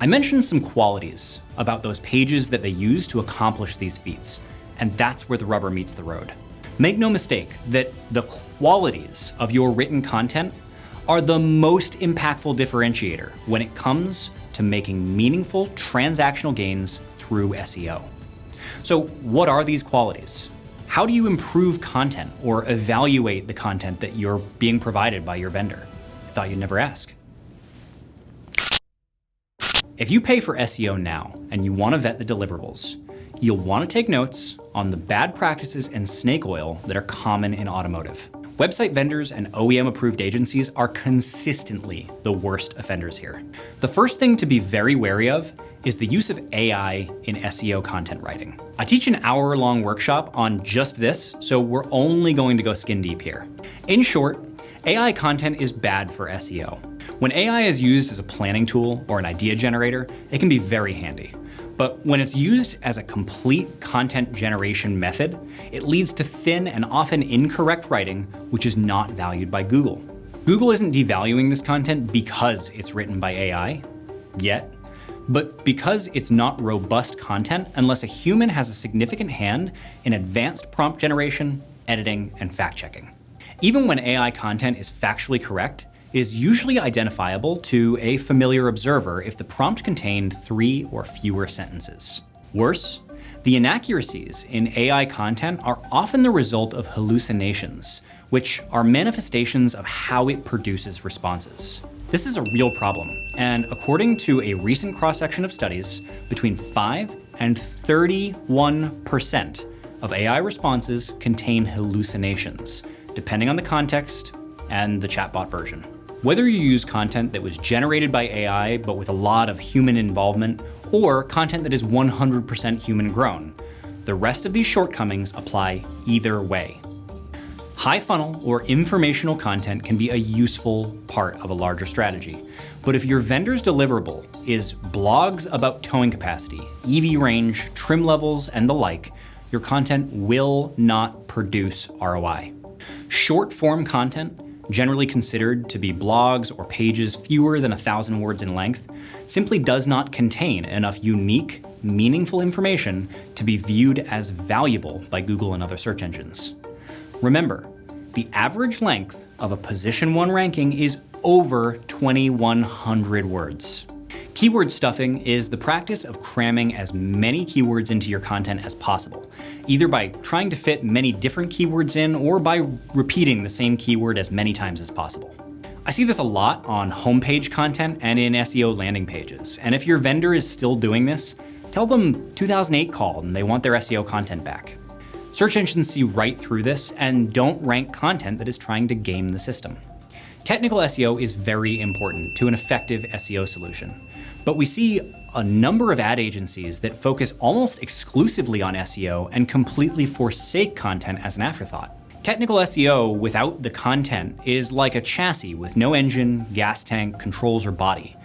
I mentioned some qualities about those pages that they use to accomplish these feats, and that's where the rubber meets the road. Make no mistake that the qualities of your written content are the most impactful differentiator when it comes to making meaningful transactional gains through SEO. So what are these qualities? How do you improve content or evaluate the content that you're being provided by your vendor? I thought you'd never ask. If you pay for SEO now and you want to vet the deliverables, you'll want to take notes on the bad practices and snake oil that are common in automotive. Website vendors and OEM-approved agencies are consistently the worst offenders here. The first thing to be very wary of is the use of AI in SEO content writing. I teach an hour-long workshop on just this, so we're only going to go skin deep here. In short, AI content is bad for SEO. When AI is used as a planning tool or an idea generator, it can be very handy. But when it's used as a complete content generation method, it leads to thin and often incorrect writing, which is not valued by Google. Google isn't devaluing this content because it's written by AI, yet, but because it's not robust content unless a human has a significant hand in advanced prompt generation, editing, and fact-checking. Even when AI content is factually correct, is usually identifiable to a familiar observer if the prompt contained 3 or fewer sentences. Worse, the inaccuracies in AI content are often the result of hallucinations, which are manifestations of how it produces responses. This is a real problem, and according to a recent cross-section of studies, between 5 and 31% of AI responses contain hallucinations, depending on the context and the chatbot version. Whether you use content that was generated by AI but with a lot of human involvement, or content that is 100% human grown, the rest of these shortcomings apply either way. High funnel or informational content can be a useful part of a larger strategy, but if your vendor's deliverable is blogs about towing capacity, EV range, trim levels, and the like, your content will not produce ROI. Short form content, generally considered to be blogs or pages fewer than 1,000 words in length, simply does not contain enough unique, meaningful information to be viewed as valuable by Google and other search engines. Remember, the average length of a position 1 ranking is over 2,100 words. Keyword stuffing is the practice of cramming as many keywords into your content as possible, either by trying to fit many different keywords in or by repeating the same keyword as many times as possible. I see this a lot on homepage content and in SEO landing pages, and if your vendor is still doing this, tell them 2008 called and they want their SEO content back. Search engines see right through this and don't rank content that is trying to game the system. Technical SEO is very important to an effective SEO solution, but we see a number of ad agencies that focus almost exclusively on SEO and completely forsake content as an afterthought. Technical SEO without the content is like a chassis with no engine, gas tank, controls, or body.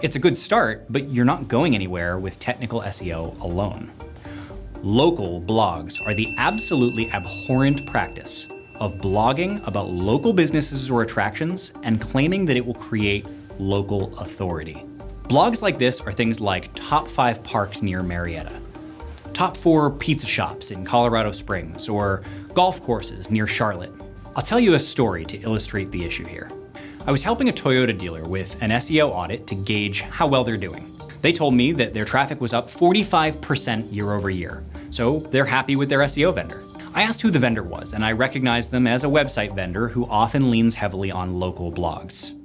It's a good start, but you're not going anywhere with technical SEO alone. Local blogs are the absolutely abhorrent practice of blogging about local businesses or attractions and claiming that it will create local authority. Blogs like this are things like top 5 parks near Marietta, top 4 pizza shops in Colorado Springs, or golf courses near Charlotte. I'll tell you a story to illustrate the issue here. I was helping a Toyota dealer with an SEO audit to gauge how well they're doing. They told me that their traffic was up 45% year over year, so they're happy with their SEO vendor. I asked who the vendor was, and I recognized them as a website vendor who often leans heavily on local blogs.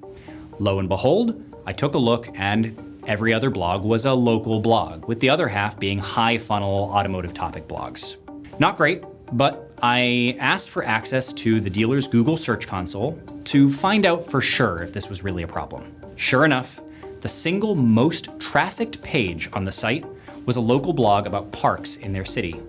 Lo and behold, I took a look and every other blog was a local blog, with the other half being high funnel automotive topic blogs. Not great, but I asked for access to the dealer's Google Search Console to find out for sure if this was really a problem. Sure enough, the single most trafficked page on the site was a local blog about parks in their city.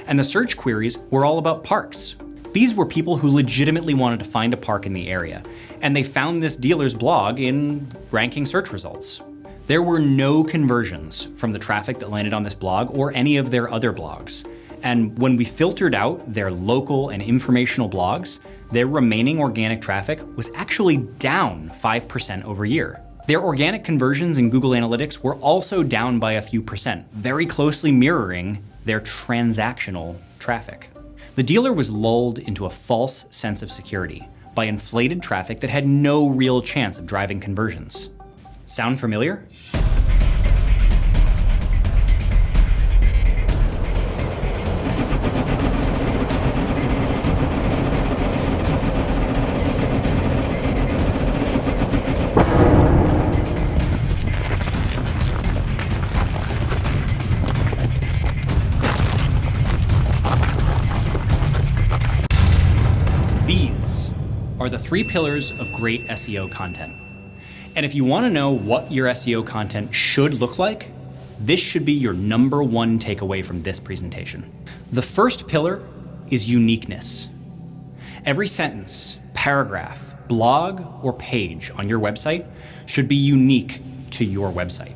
And the search queries were all about parks. These were people who legitimately wanted to find a park in the area, and they found this dealer's blog in ranking search results. There were no conversions from the traffic that landed on this blog or any of their other blogs, And when we filtered out their local and informational blogs, their remaining organic traffic was actually down 5% over year. Their organic conversions in Google Analytics were also down by a few percent, very closely mirroring their transactional traffic. The dealer was lulled into a false sense of security by inflated traffic that had no real chance of driving conversions. Sound familiar? These are the 3 pillars of great SEO content. And if you want to know what your SEO content should look like, this should be your number 1 takeaway from this presentation. The first pillar is uniqueness. Every sentence, paragraph, blog, or page on your website should be unique to your website.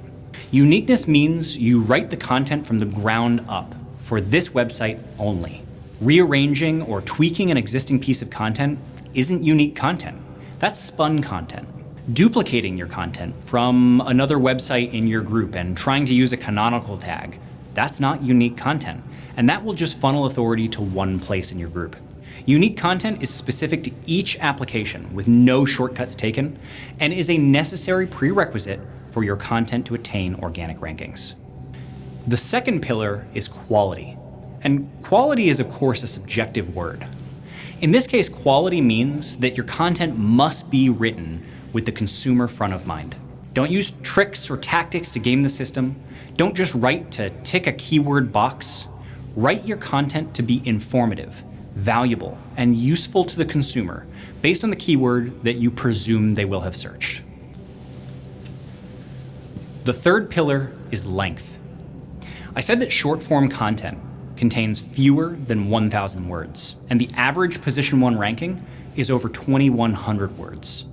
Uniqueness means you write the content from the ground up for this website only. Rearranging or tweaking an existing piece of content isn't unique content. That's spun content. Duplicating your content from another website in your group and trying to use a canonical tag, that's not unique content, and that will just funnel authority to one place in your group. Unique content is specific to each application with no shortcuts taken, and is a necessary prerequisite for your content to attain organic rankings. The second pillar is quality. And quality is, of course, a subjective word. In this case, quality means that your content must be written with the consumer front of mind. Don't use tricks or tactics to game the system. Don't just write to tick a keyword box. Write your content to be informative, valuable, and useful to the consumer based on the keyword that you presume they will have searched. The third pillar is length. I said that short-form content contains fewer than 1,000 words, and the average position 1 ranking is over 2,100 words.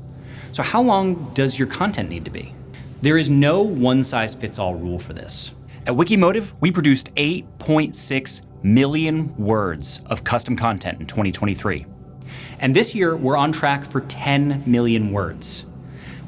So how long does your content need to be? There is no one-size-fits-all rule for this. At Wikimotive, we produced 8.6 million words of custom content in 2023. And this year, we're on track for 10 million words.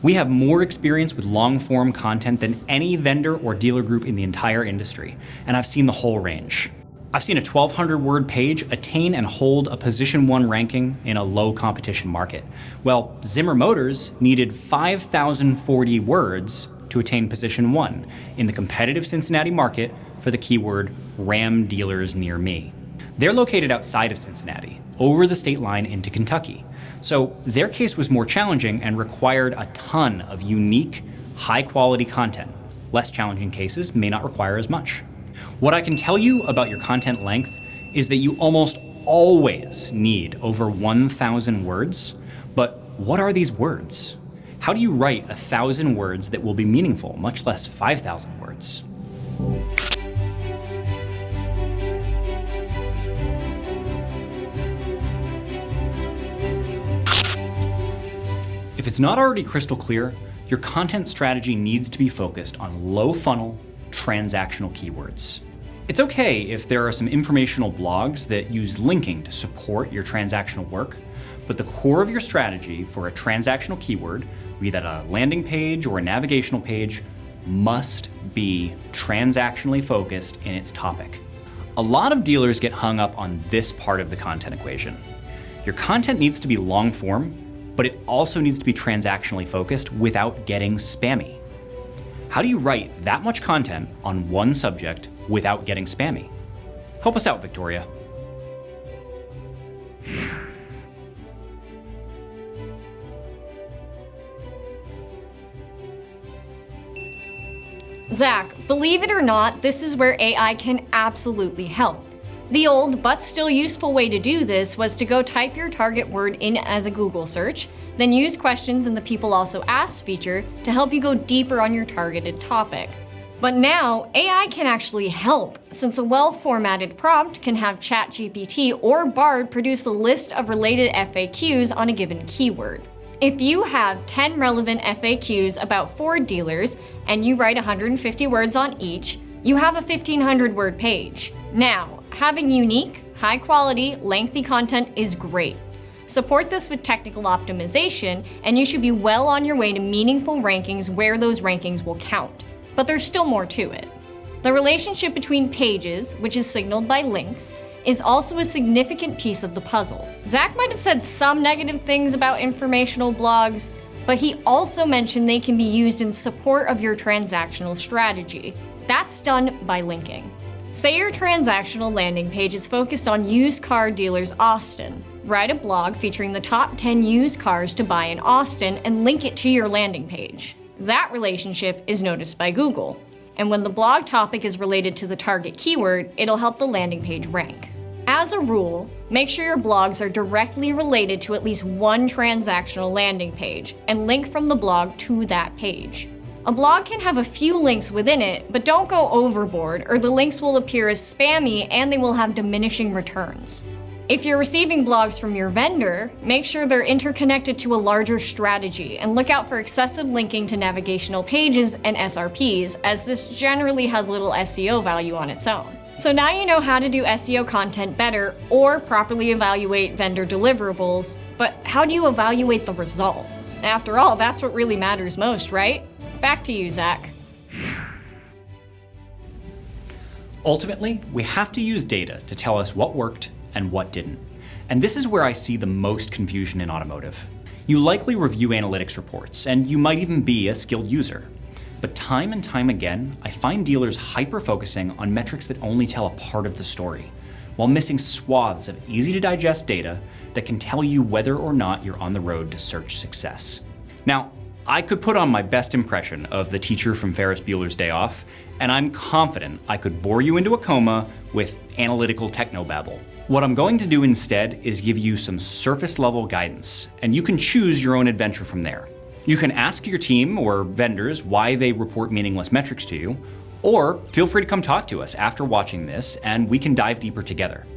We have more experience with long-form content than any vendor or dealer group in the entire industry, and I've seen the whole range. I've seen a 1,200 word page attain and hold a position 1 ranking in a low competition market. Well, Zimmer Motors needed 5,040 words to attain position 1 in the competitive Cincinnati market for the keyword Ram dealers near me. They're located outside of Cincinnati, over the state line into Kentucky. So their case was more challenging and required a ton of unique, high quality content. Less challenging cases may not require as much. What I can tell you about your content length is that you almost always need over 1,000 words, but what are these words? How do you write 1,000 words that will be meaningful, much less 5,000 words? If it's not already crystal clear, your content strategy needs to be focused on low funnel, transactional keywords. It's okay if there are some informational blogs that use linking to support your transactional work, but the core of your strategy for a transactional keyword, be that a landing page or a navigational page, must be transactionally focused in its topic. A lot of dealers get hung up on this part of the content equation. Your content needs to be long form, but it also needs to be transactionally focused without getting spammy. How do you write that much content on one subject without getting spammy? Help us out, Victoria. Zach, believe it or not, this is where AI can absolutely help. The old but still useful way to do this was to go type your target word in as a Google search, then use questions in the People Also Asked feature to help you go deeper on your targeted topic. But now, AI can actually help, since a well-formatted prompt can have ChatGPT or Bard produce a list of related FAQs on a given keyword. If you have 10 relevant FAQs about Ford dealers and you write 150 words on each, you have a 1,500 word page. Now, Having unique, high-quality, lengthy content is great. Support this with technical optimization, and you should be well on your way to meaningful rankings where those rankings will count. But there's still more to it. The relationship between pages, which is signaled by links, is also a significant piece of the puzzle. Zach might have said some negative things about informational blogs, but he also mentioned they can be used in support of your transactional strategy. That's done by linking. Say your transactional landing page is focused on used car dealers Austin. Write a blog featuring the top 10 used cars to buy in Austin and link it to your landing page. That relationship is noticed by Google. And when the blog topic is related to the target keyword, it'll help the landing page rank. As a rule, make sure your blogs are directly related to at least one transactional landing page and link from the blog to that page. A blog can have a few links within it, but don't go overboard or the links will appear as spammy and they will have diminishing returns. If you're receiving blogs from your vendor, make sure they're interconnected to a larger strategy and look out for excessive linking to navigational pages and SRPs, as this generally has little SEO value on its own. So now you know how to do SEO content better or properly evaluate vendor deliverables, but how do you evaluate the result? After all, that's what really matters most, right? Back to you, Zach. Ultimately, we have to use data to tell us what worked and what didn't. And this is where I see the most confusion in automotive. You likely review analytics reports, and you might even be a skilled user. But time and time again, I find dealers hyper-focusing on metrics that only tell a part of the story, while missing swaths of easy-to-digest data that can tell you whether or not you're on the road to search success. Now, I could put on my best impression of the teacher from Ferris Bueller's Day Off, and I'm confident I could bore you into a coma with analytical technobabble. What I'm going to do instead is give you some surface-level guidance, and you can choose your own adventure from there. You can ask your team or vendors why they report meaningless metrics to you, or feel free to come talk to us after watching this and we can dive deeper together.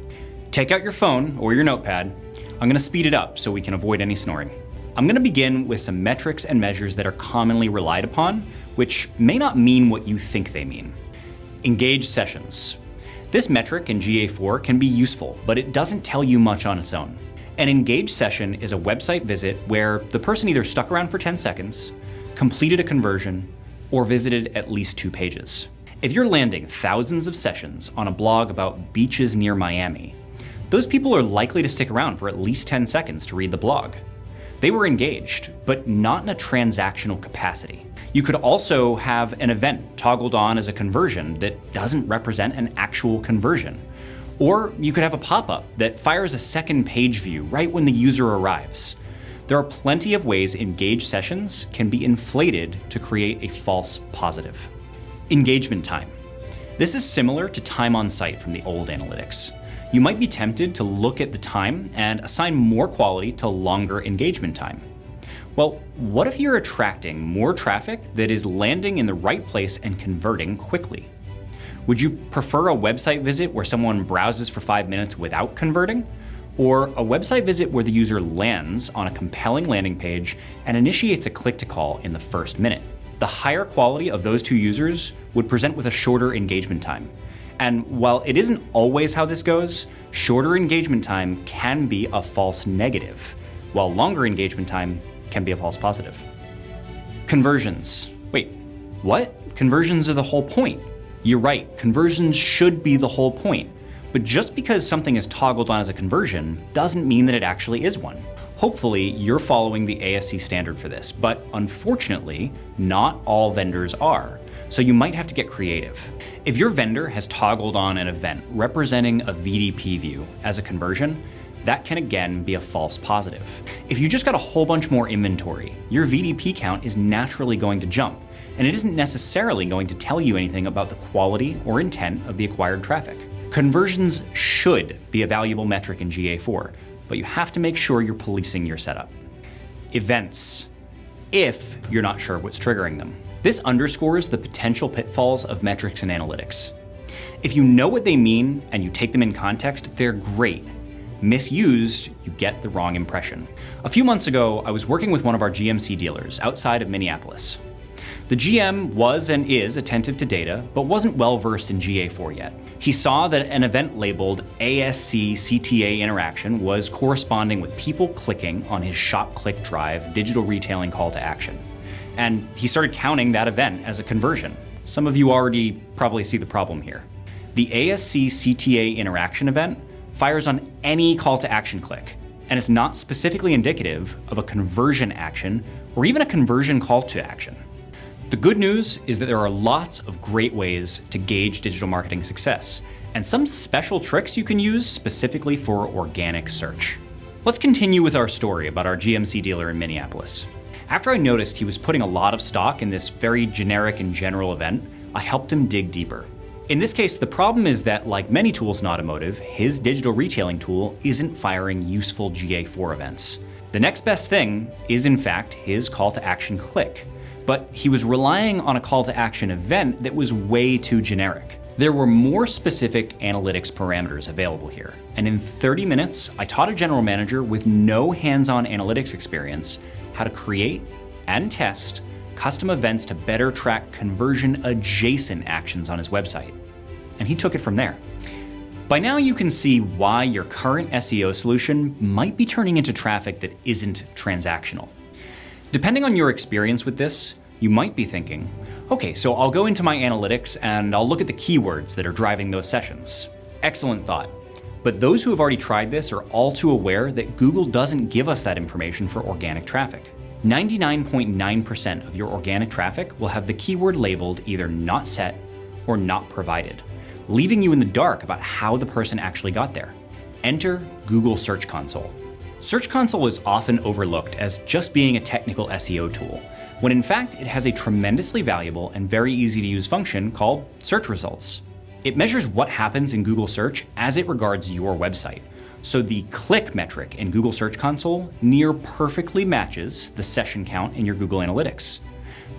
Take out your phone or your notepad. I'm going to speed it up so we can avoid any snoring. I'm going to begin with some metrics and measures that are commonly relied upon, which may not mean what you think they mean. Engaged sessions. This metric in GA4 can be useful, but it doesn't tell you much on its own. An engaged session is a website visit where the person either stuck around for 10 seconds, completed a conversion, or visited at least 2 pages. If you're landing thousands of sessions on a blog about beaches near Miami, those people are likely to stick around for at least 10 seconds to read the blog. They were engaged, but not in a transactional capacity. You could also have an event toggled on as a conversion that doesn't represent an actual conversion. Or you could have a pop-up that fires a second page view right when the user arrives. There are plenty of ways engaged sessions can be inflated to create a false positive. Engagement time. This is similar to time on site from the old analytics. You might be tempted to look at the time and assign more quality to longer engagement time. Well, what if you're attracting more traffic that is landing in the right place and converting quickly? Would you prefer a website visit where someone browses for 5 minutes without converting? Or a website visit where the user lands on a compelling landing page and initiates a click-to-call in the first minute? The higher quality of those 2 users would present with a shorter engagement time. And while it isn't always how this goes, shorter engagement time can be a false negative, while longer engagement time can be a false positive. Conversions. Wait, what? Conversions are the whole point. You're right, conversions should be the whole point. But just because something is toggled on as a conversion doesn't mean that it actually is one. Hopefully, you're following the ASC standard for this, but unfortunately, not all vendors are. So you might have to get creative. If your vendor has toggled on an event representing a VDP view as a conversion, that can again be a false positive. If you just got a whole bunch more inventory, your VDP count is naturally going to jump, and it isn't necessarily going to tell you anything about the quality or intent of the acquired traffic. Conversions should be a valuable metric in GA4, but you have to make sure you're policing your setup. Events, if you're not sure what's triggering them. This underscores the potential pitfalls of metrics and analytics. If you know what they mean and you take them in context, they're great. Misused, you get the wrong impression. A few months ago, I was working with one of our GMC dealers outside of Minneapolis. The GM was and is attentive to data, but wasn't well versed in GA4 yet. He saw that an event labeled ASC CTA interaction was corresponding with people clicking on his shop click drive digital retailing call to action. And he started counting that event as a conversion. Some of you already probably see the problem here. The ASC CTA interaction event fires on any call to action click, and it's not specifically indicative of a conversion action or even a conversion call to action. The good news is that there are lots of great ways to gauge digital marketing success, and some special tricks you can use specifically for organic search. Let's continue with our story about our GMC dealer in Minneapolis. After I noticed he was putting a lot of stock in this very generic and general event, I helped him dig deeper. In this case, the problem is that, like many tools in automotive, his digital retailing tool isn't firing useful GA4 events. The next best thing is, in fact, his call to action click. But he was relying on a call to action event that was way too generic. There were more specific analytics parameters available here. And in 30 minutes, I taught a general manager with no hands-on analytics experience how to create and test custom events to better track conversion adjacent actions on his website. And he took it from there. By now you can see why your current SEO solution might be turning into traffic that isn't transactional. Depending on your experience with this, you might be thinking, okay, so I'll go into my analytics and I'll look at the keywords that are driving those sessions. Excellent thought. But those who have already tried this are all too aware that Google doesn't give us that information for organic traffic. 99.9% of your organic traffic will have the keyword labeled either not set or not provided, leaving you in the dark about how the person actually got there. Enter Google Search Console. Search Console is often overlooked as just being a technical SEO tool, when in fact it has a tremendously valuable and very easy to use function called search results. It measures what happens in Google search as it regards your website. So the click metric in Google Search Console near perfectly matches the session count in your Google Analytics.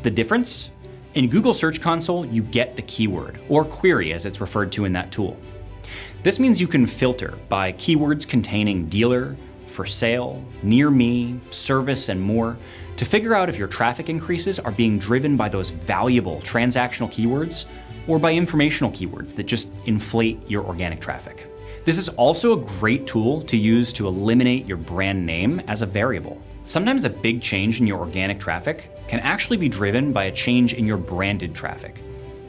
The difference? In Google Search Console, you get the keyword, or query as it's referred to in that tool. This means you can filter by keywords containing dealer, for sale, near me, service, and more to figure out if your traffic increases are being driven by those valuable transactional keywords or by informational keywords that just inflate your organic traffic. This is also a great tool to use to eliminate your brand name as a variable. Sometimes a big change in your organic traffic can actually be driven by a change in your branded traffic,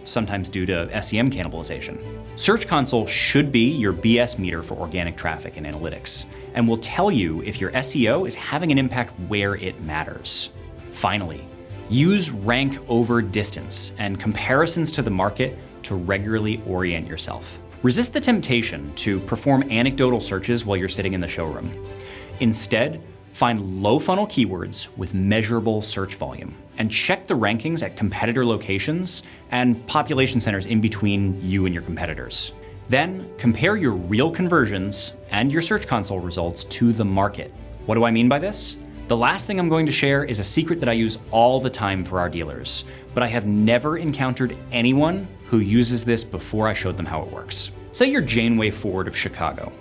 sometimes due to SEM cannibalization. Search Console should be your BS meter for organic traffic and analytics, and will tell you if your SEO is having an impact where it matters. Finally, use rank over distance and comparisons to the market to regularly orient yourself. Resist the temptation to perform anecdotal searches while you're sitting in the showroom. Instead, find low funnel keywords with measurable search volume and check the rankings at competitor locations and population centers in between you and your competitors. Then compare your real conversions and your Search Console results to the market. What do I mean by this? The last thing I'm going to share is a secret that I use all the time for our dealers, but I have never encountered anyone who uses this before I showed them how it works. Say you're Janeway Ford of Chicago.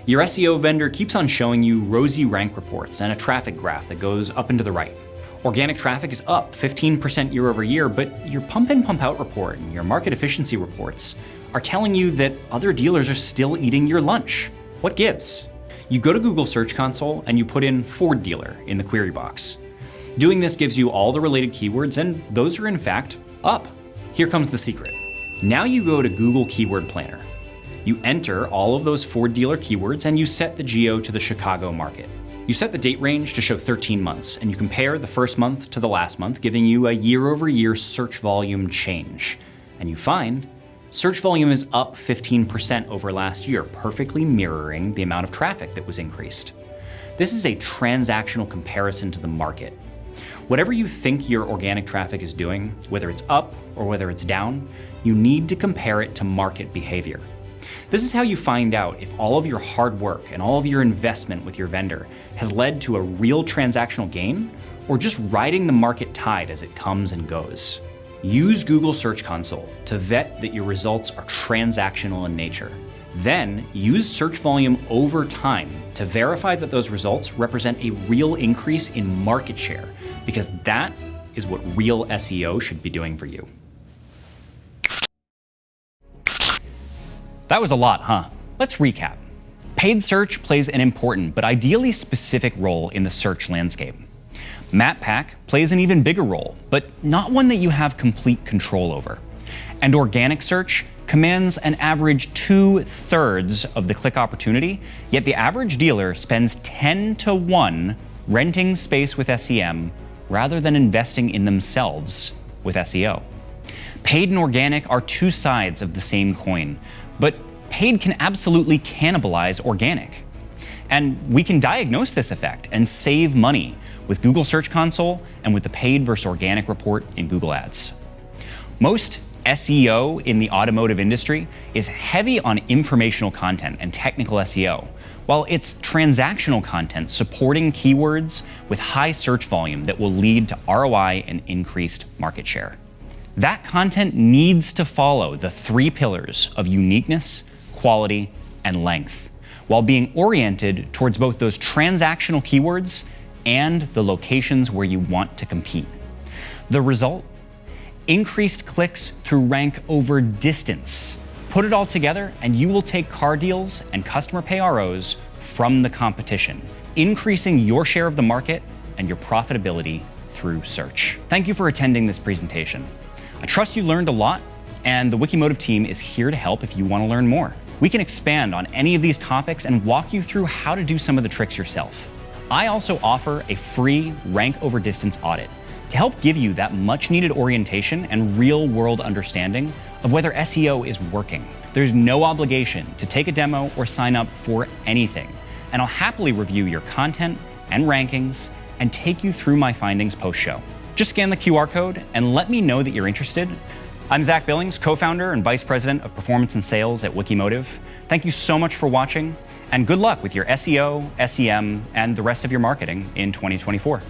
Your SEO vendor keeps on showing you rosy rank reports and a traffic graph that goes up and to the right. Organic traffic is up 15% year over year, but your pump in, pump out report and your market efficiency reports are telling you that other dealers are still eating your lunch. What gives? You go to Google Search Console and you put in Ford dealer in the query box. Doing this gives you all the related keywords, and those are in fact up. Here comes the secret. Now you go to Google Keyword Planner. You enter all of those Ford dealer keywords and you set the geo to the Chicago market. You set the date range to show 13 months, and you compare the first month to the last month, giving you a year-over-year search volume change. And you find search volume is up 15% over last year, perfectly mirroring the amount of traffic that was increased. This is a transactional comparison to the market. Whatever you think your organic traffic is doing, whether it's up or whether it's down, you need to compare it to market behavior. This is how you find out if all of your hard work and all of your investment with your vendor has led to a real transactional gain or just riding the market tide as it comes and goes. Use Google Search Console to vet that your results are transactional in nature. Then use search volume over time to verify that those results represent a real increase in market share, because that is what real SEO should be doing for you. That was a lot, huh? Let's recap. Paid search plays an important but ideally specific role in the search landscape. Map Pack plays an even bigger role, but not one that you have complete control over. And organic search commands an average 2/3 of the click opportunity, yet the average dealer spends 10-to-1 renting space with SEM rather than investing in themselves with SEO. Paid and organic are two sides of the same coin, but paid can absolutely cannibalize organic. And we can diagnose this effect and save money with Google Search Console and with the paid versus organic report in Google Ads. Most SEO in the automotive industry is heavy on informational content and technical SEO, while it's transactional content supporting keywords with high search volume that will lead to ROI and increased market share. That content needs to follow the 3 pillars of uniqueness, quality, and length, while being oriented towards both those transactional keywords and the locations where you want to compete. The result? Increased clicks through rank over distance. Put it all together and you will take car deals and customer pay ROs from the competition, increasing your share of the market and your profitability through search. Thank you for attending this presentation. I trust you learned a lot, and the Wikimotive team is here to help if you want to learn more. We can expand on any of these topics and walk you through how to do some of the tricks yourself. I also offer a free rank over distance audit to help give you that much needed orientation and real world understanding of whether SEO is working. There's no obligation to take a demo or sign up for anything, and I'll happily review your content and rankings and take you through my findings post-show. Just scan the QR code and let me know that you're interested. I'm Zach Billings, co-founder and vice president of performance and sales at Wikimotive. Thank you so much for watching, and good luck with your SEO, SEM, and the rest of your marketing in 2024.